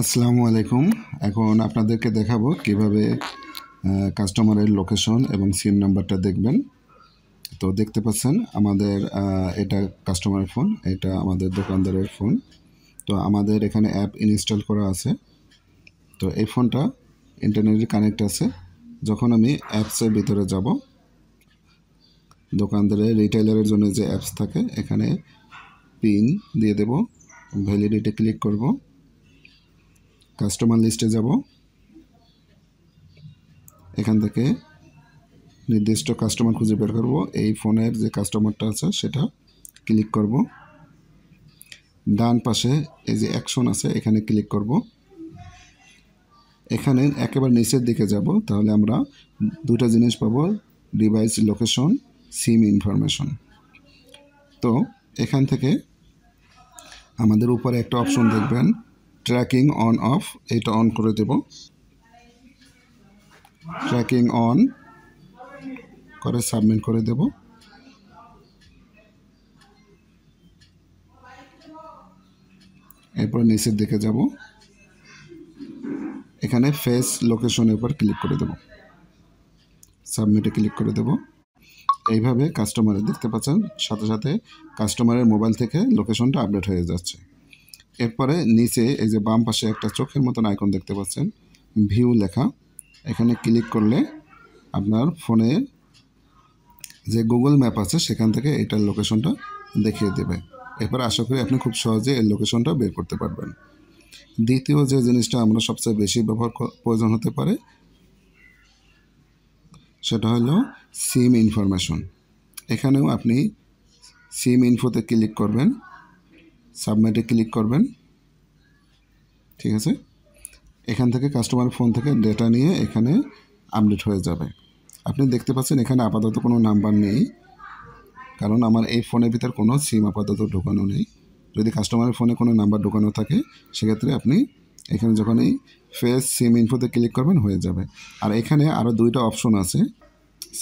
আসসালামু আলাইকুম। এখন আপনাদেরকে দেখাবো কিভাবে কাস্টমারের লোকেশন এবং সিম নাম্বারটা দেখবেন। তো দেখতে পাচ্ছেন আমাদের এটা কাস্টমারের ফোন, এটা আমাদের দোকানদারের ফোন। তো আমাদের এখানে অ্যাপ ইনস্টল করা আছে। তো এই ফোনটা ইন্টারনেটে কানেক্ট আছে। যখন আমি অ্যাপসের ভিতরে যাব, দোকানদারের রিটেইলারের জন্য যে অ্যাপস থাকে এখানে পিন দিয়ে দেব, ভ্যালিডিটি ক্লিক করব, কাস্টমার লিস্টে যাব, এখান থেকে নির্দিষ্ট কাস্টমার খুঁজে বের করব। এই ফোনের যে কাস্টমারটা আছে সেটা ক্লিক করব। ডান পাশে এই যে অ্যাকশন আছে এখানে ক্লিক করব। এখানে একেবারে নিচের দিকে যাব, তাহলে আমরা দুটো জিনিস পাবো, ডিভাইস লোকেশন, সিম ইনফরমেশন। তো এখান থেকে আমাদের উপরে একটা অপশন দেখবেন ট্র্যাকিং অন অফ, এটা অন করে দেব। ট্র্যাকিং অন করে সাবমিট করে দেব। এরপর নিচের দিকে যাব, এখানে ফেস লোকেশনের উপর ক্লিক করে দেব, সাবমিটে ক্লিক করে দেব। এইভাবে কাস্টমারের দেখতে পাচ্ছেন সাথে সাথে কাস্টমারের মোবাইল থেকে লোকেশনটা আপডেট হয়ে যাচ্ছে। এরপরে নিচে এই যে বাম পাশে একটা চোখের মতন আইকন দেখতে পাচ্ছেন, ভিউ লেখা, এখানে ক্লিক করলে আপনার ফোনে যে গুগল ম্যাপ আছে সেখান থেকে এটার লোকেশনটা দেখিয়ে দেবে। এরপর আশা করি আপনি খুব সহজে এই লোকেশনটা বের করতে পারবেন। দ্বিতীয় যে জিনিসটা আমরা সবচেয়ে বেশি প্রয়োজন হতে পারে সেটা হলো সিম ইনফরমেশন। এখানেও আপনি সিম ইনফোতে ক্লিক করবেন, সাবমিটে ক্লিক করবেন, ঠিক আছে। এখান থেকে কাস্টমার ফোন থেকে ডেটা নিয়ে এখানে আপডেট হয়ে যাবে। আপনি দেখতে পাচ্ছেন এখানে আপাতত কোনো নাম্বার নেই, কারণ আমার এই ফোনের ভিতর কোনো সিম আপাতত ঢোকানো নেই। যদি কাস্টমারের ফোনে কোনো নাম্বার ঢোকানো থাকে সেক্ষেত্রে আপনি এখানে যখনই ফেস সিম ইনফোতে ক্লিক করবেন হয়ে যাবে। আর এখানে আরও দুইটা অপশন আছে,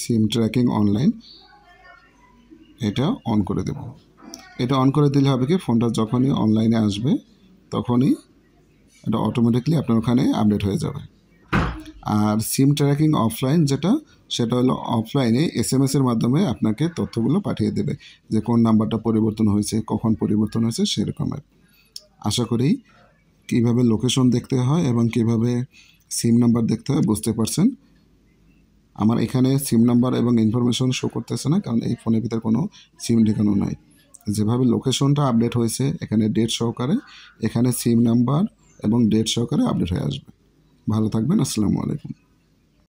সিম ট্র্যাকিং অনলাইন, এটা অন করে দেব। এটা অন করে দিলে হবে কি, ফোনটা যখনই অনলাইনে আসবে তখনই এটা অটোমেটিকলি আপনার ওখানে আপডেট হয়ে যাবে। আর সিম ট্র্যাকিং অফলাইন যেটা, সেটা হলো অফলাইনে SMS-এর মাধ্যমে আপনাকে তথ্যগুলো পাঠিয়ে দেবে যে কোন নাম্বারটা পরিবর্তন হয়েছে, কখন পরিবর্তন হয়েছে সেরকমের। আশা করি কীভাবে লোকেশন দেখতে হয় এবং কীভাবে সিম নাম্বার দেখতে হয় বুঝতে পারছেন। আমার এখানে সিম নাম্বার এবং ইনফরমেশন শো করতেছে না, কারণ এই ফোনের ভিতরে কোনো সিম ঢোকানো নাই। যেভাবে লোকেশনটা আপডেট হয়েছে এখানে ডেট সহকারে, এখানে সিম নাম্বার এবং ডেট সহকারে আপডেট হয়ে আসবে। ভালো থাকবেন। আসসালামু আলাইকুম।